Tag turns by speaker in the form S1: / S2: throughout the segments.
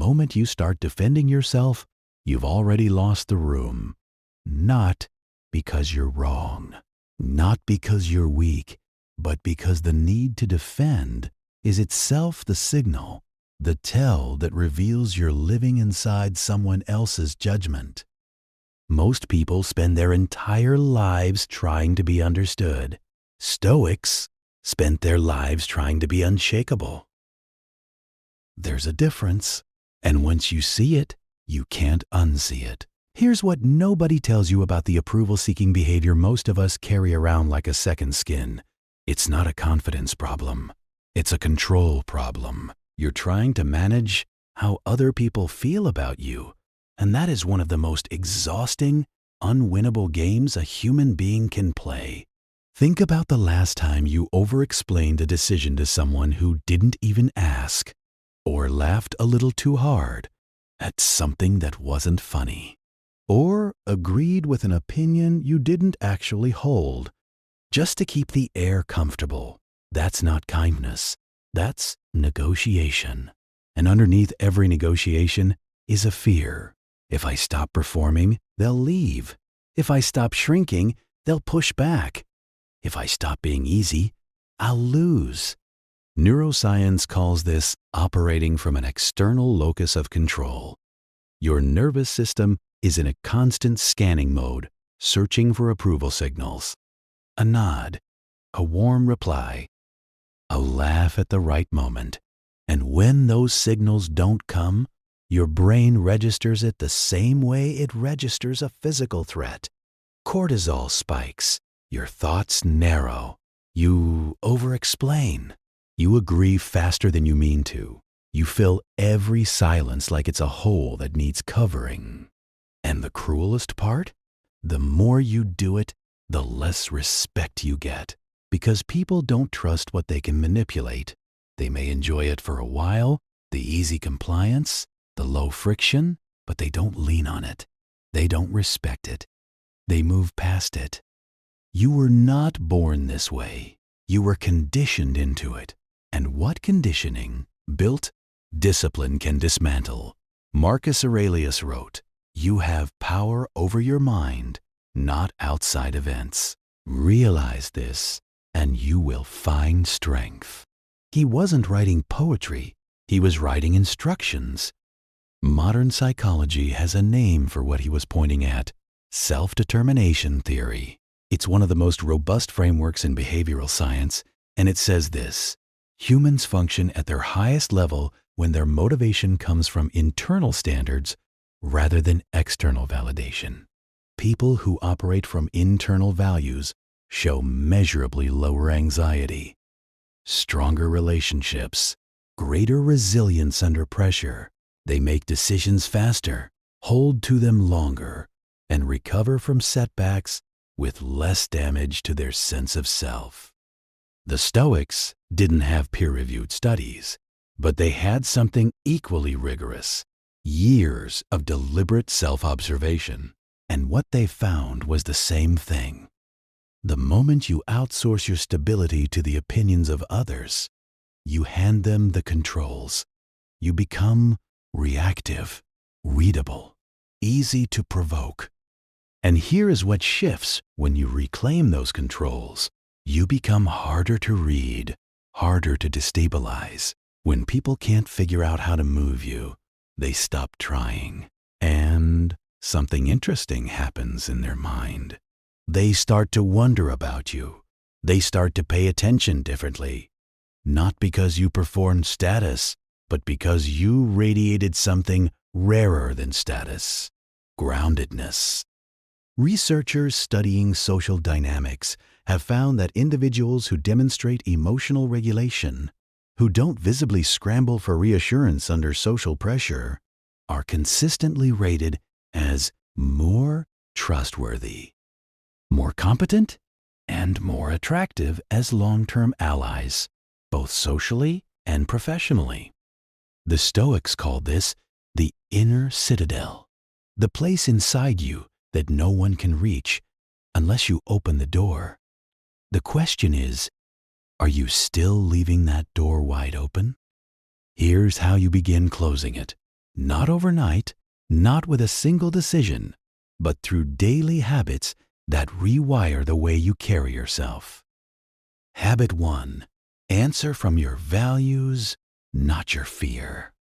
S1: moment you start defending yourself, you've already lost the room. Not because you're wrong, not because you're weak, but because the need to defend is itself the signal, the tell that reveals you're living inside someone else's judgment. Most people spend their entire lives trying to be understood. Stoics spent their lives trying to be unshakable. There's a difference, and once you see it, you can't unsee it. Here's what nobody tells you about the approval-seeking behavior most of us carry around like a second skin. It's not a confidence problem. It's a control problem. You're trying to manage how other people feel about you, and that is one of the most exhausting, unwinnable games a human being can play. Think about the last time you over-explained a decision to someone who didn't even ask, or laughed a little too hard at something that wasn't funny, or agreed with an opinion you didn't actually hold, just to keep the air comfortable. That's not kindness. That's negotiation. And underneath every negotiation is a fear. If I stop performing, they'll leave. If I stop shrinking, they'll push back. If I stop being easy, I'll lose. Neuroscience calls this operating from an external locus of control. Your nervous system is in a constant scanning mode, searching for approval signals. A nod, a warm reply, a laugh at the right moment. And when those signals don't come, your brain registers it the same way it registers a physical threat. Cortisol spikes, your thoughts narrow, you over-explain, you agree faster than you mean to, you fill every silence like it's a hole that needs covering. And the cruelest part? The more you do it, the less respect you get. Because people don't trust what they can manipulate. They may enjoy it for a while, the easy compliance, the low friction, but they don't lean on it. They don't respect it. They move past it. You were not born this way. You were conditioned into it. And what conditioning, built, discipline can dismantle. Marcus Aurelius wrote, "You have power over your mind, not outside events. Realize this, and you will find strength." He wasn't writing poetry. He was writing instructions. Modern psychology has a name for what he was pointing at: self-determination theory. It's one of the most robust frameworks in behavioral science, and it says this: humans function at their highest level when their motivation comes from internal standards rather than external validation. People who operate from internal values show measurably lower anxiety, stronger relationships, greater resilience under pressure. They make decisions faster, hold to them longer, and recover from setbacks with less damage to their sense of self. The Stoics didn't have peer-reviewed studies, but they had something equally rigorous: years of deliberate self-observation. And what they found was the same thing. The moment you outsource your stability to the opinions of others, you hand them the controls. You become reactive, readable, easy to provoke. And here is what shifts when you reclaim those controls. You become harder to read, harder to destabilize. When people can't figure out how to move you, they stop trying. And something interesting happens in their mind. They start to wonder about you. They start to pay attention differently. Not because you performed status, but because you radiated something rarer than status: groundedness. Researchers studying social dynamics have found that individuals who demonstrate emotional regulation, who don't visibly scramble for reassurance under social pressure, are consistently rated as more trustworthy, more competent, and more attractive as long-term allies, both socially and professionally. The Stoics called this the inner citadel, the place inside you that no one can reach unless you open the door. The question is, are you still leaving that door wide open? Here's how you begin closing it. Not overnight, not with a single decision, but through daily habits that rewire the way you carry yourself. Habit 1. Answer from your values, not your fear.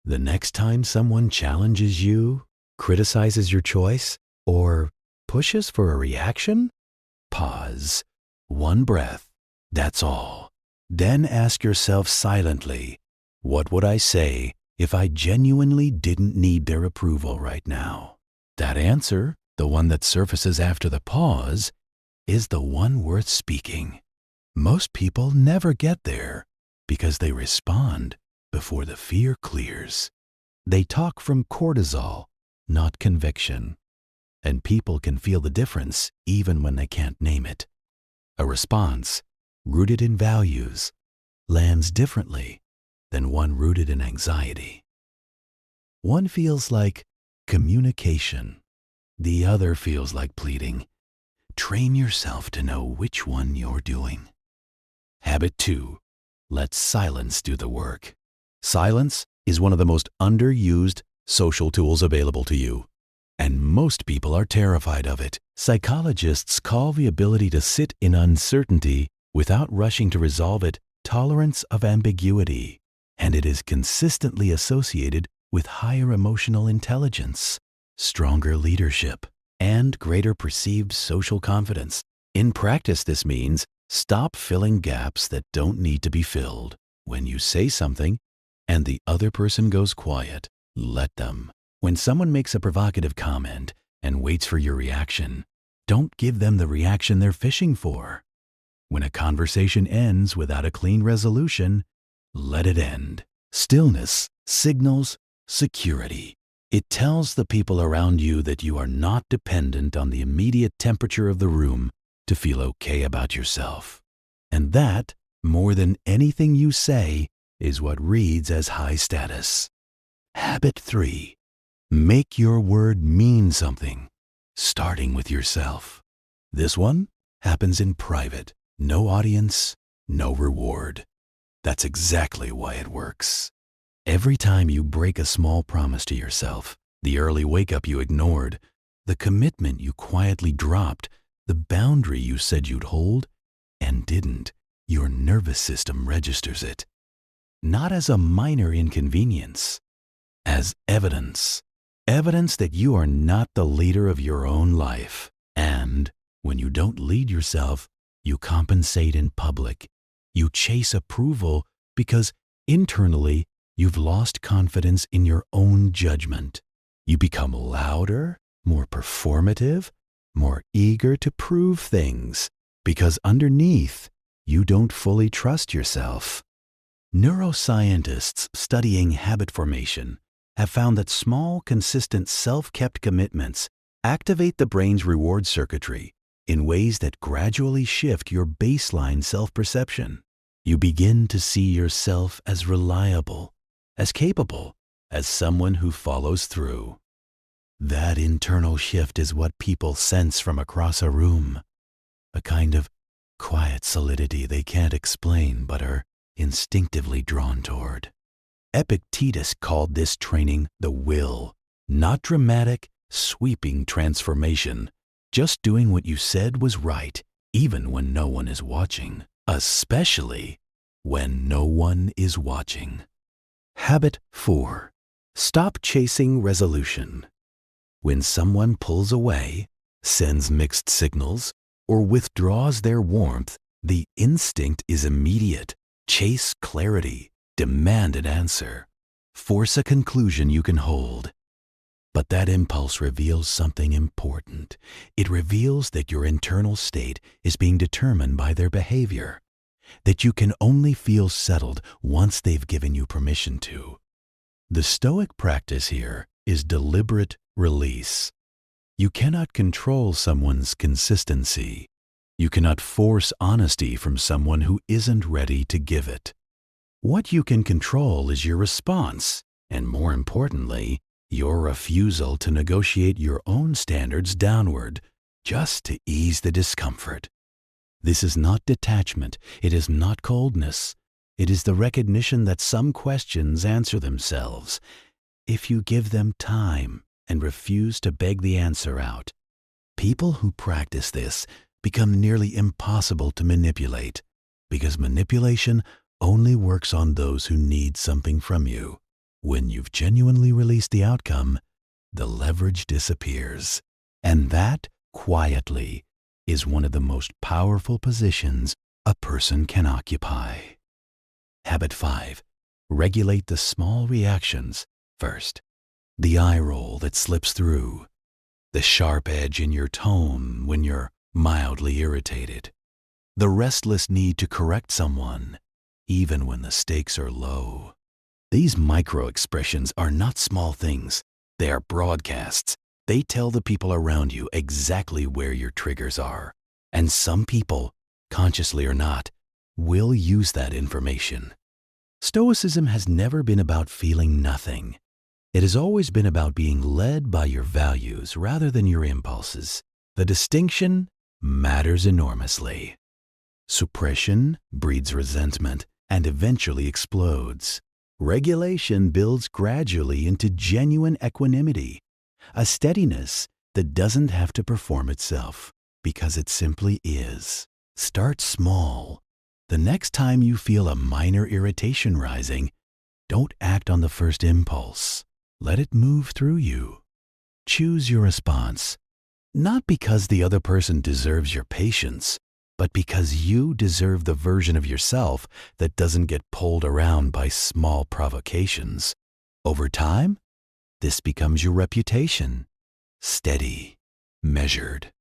S1: The next time someone challenges you, criticizes your choice, or pushes for a reaction, pause. One breath, that's all. Then ask yourself silently, what would I say if I genuinely didn't need their approval right now? That answer, the one that surfaces after the pause, is the one worth speaking. Most people never get there because they respond before the fear clears. They talk from cortisol, not conviction. And people can feel the difference even when they can't name it. A response rooted in values lands differently than one rooted in anxiety. One feels like communication. The other feels like pleading. Train yourself to know which one you're doing. Habit 2. Let silence do the work. Silence is one of the most underused social tools available to you, and most people are terrified of it. Psychologists call the ability to sit in uncertainty without rushing to resolve it tolerance of ambiguity, and it is consistently associated with higher emotional intelligence, stronger leadership, and greater perceived social confidence. In practice, this means stop filling gaps that don't need to be filled. When you say something and the other person goes quiet, let them. When someone makes a provocative comment and waits for your reaction, don't give them the reaction they're fishing for. When a conversation ends without a clean resolution, let it end. Stillness signals security. It tells the people around you that you are not dependent on the immediate temperature of the room to feel okay about yourself. And that, more than anything you say, is what reads as high status. Habit 3. Make your word mean something, starting with yourself. This one happens in private. No audience, no reward. That's exactly why it works. Every time you break a small promise to yourself, the early wake-up you ignored, the commitment you quietly dropped, the boundary you said you'd hold and didn't, your nervous system registers it. Not as a minor inconvenience, as evidence. Evidence that you are not the leader of your own life. And when you don't lead yourself, you compensate in public. You chase approval because internally you've lost confidence in your own judgment. You become louder, more performative, more eager to prove things because underneath you don't fully trust yourself. Neuroscientists studying habit formation have found that small, consistent, self-kept commitments activate the brain's reward circuitry in ways that gradually shift your baseline self-perception. You begin to see yourself as reliable, as capable, as someone who follows through. That internal shift is what people sense from across a room, a kind of quiet solidity they can't explain but are instinctively drawn toward. Epictetus called this training the will, not dramatic, sweeping transformation, just doing what you said was right, even when no one is watching, especially when no one is watching. Habit 4. Stop chasing resolution. When someone pulls away, sends mixed signals, or withdraws their warmth, the instinct is immediate. Chase clarity, demand an answer, force a conclusion you can hold. But that impulse reveals something important. It reveals that your internal state is being determined by their behavior, that you can only feel settled once they've given you permission to. The Stoic practice here is deliberate release. You cannot control someone's consistency. You cannot force honesty from someone who isn't ready to give it. What you can control is your response, and more importantly, your refusal to negotiate your own standards downward, just to ease the discomfort. This is not detachment. It is not coldness. It is the recognition that some questions answer themselves, if you give them time and refuse to beg the answer out. People who practice this become nearly impossible to manipulate, because manipulation only works on those who need something from you. When you've genuinely released the outcome, the leverage disappears. And that, quietly, is one of the most powerful positions a person can occupy. Habit 5. Regulate the small reactions first. The eye roll that slips through. The sharp edge in your tone when you're mildly irritated. The restless need to correct someone, even when the stakes are low. These micro-expressions are not small things. They are broadcasts. They tell the people around you exactly where your triggers are. And some people, consciously or not, will use that information. Stoicism has never been about feeling nothing. It has always been about being led by your values rather than your impulses. The distinction matters enormously. Suppression breeds resentment and eventually explodes. Regulation builds gradually into genuine equanimity, a steadiness that doesn't have to perform itself because it simply is. Start small. The next time you feel a minor irritation rising, don't act on the first impulse. Let it move through you. Choose your response, not because the other person deserves your patience, but because you deserve the version of yourself that doesn't get pulled around by small provocations. Over time, this becomes your reputation. Steady, measured,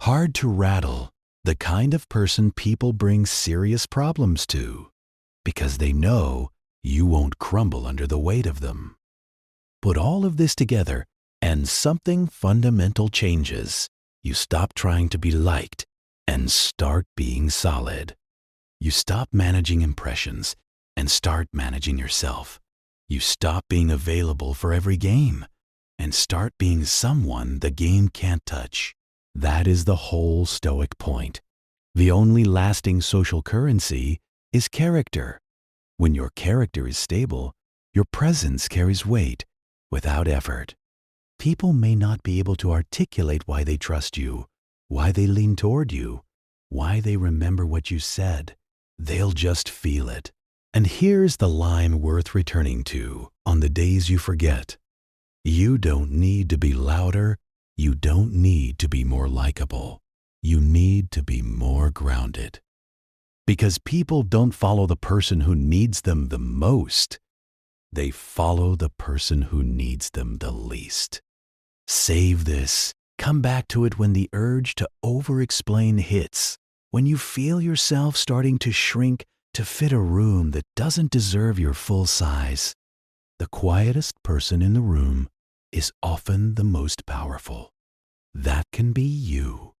S1: hard to rattle, the kind of person people bring serious problems to, because they know you won't crumble under the weight of them. Put all of this together, and something fundamental changes. You stop trying to be liked and start being solid. You stop managing impressions and start managing yourself. You stop being available for every game and start being someone the game can't touch. That is the whole Stoic point. The only lasting social currency is character. When your character is stable, your presence carries weight without effort. People may not be able to articulate why they trust you, why they lean toward you, why they remember what you said. They'll just feel it. And here's the line worth returning to on the days you forget. You don't need to be louder. You don't need to be more likable. You need to be more grounded. Because people don't follow the person who needs them the most. They follow the person who needs them the least. Save this. Come back to it when the urge to over-explain hits, when you feel yourself starting to shrink to fit a room that doesn't deserve your full size. The quietest person in the room is often the most powerful. That can be you.